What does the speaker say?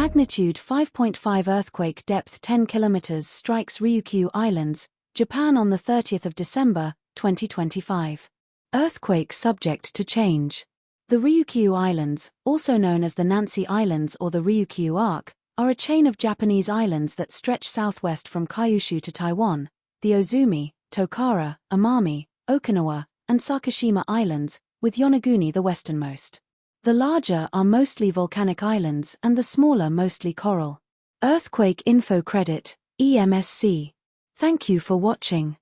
Magnitude 5.5 earthquake, depth 10 kilometers, strikes Ryukyu Islands, Japan on 30 December, 2025. Earthquake subject to change. The Ryukyu Islands, also known as the Nancy Islands or the Ryukyu Arc, are a chain of Japanese islands that stretch southwest from Kyushu to Taiwan, the Ozumi, Tokara, Amami, Okinawa, and Sakishima Islands, with Yonaguni the westernmost. The larger are mostly volcanic islands and the smaller mostly coral. Earthquake Info Credit, EMSC. Thank you for watching.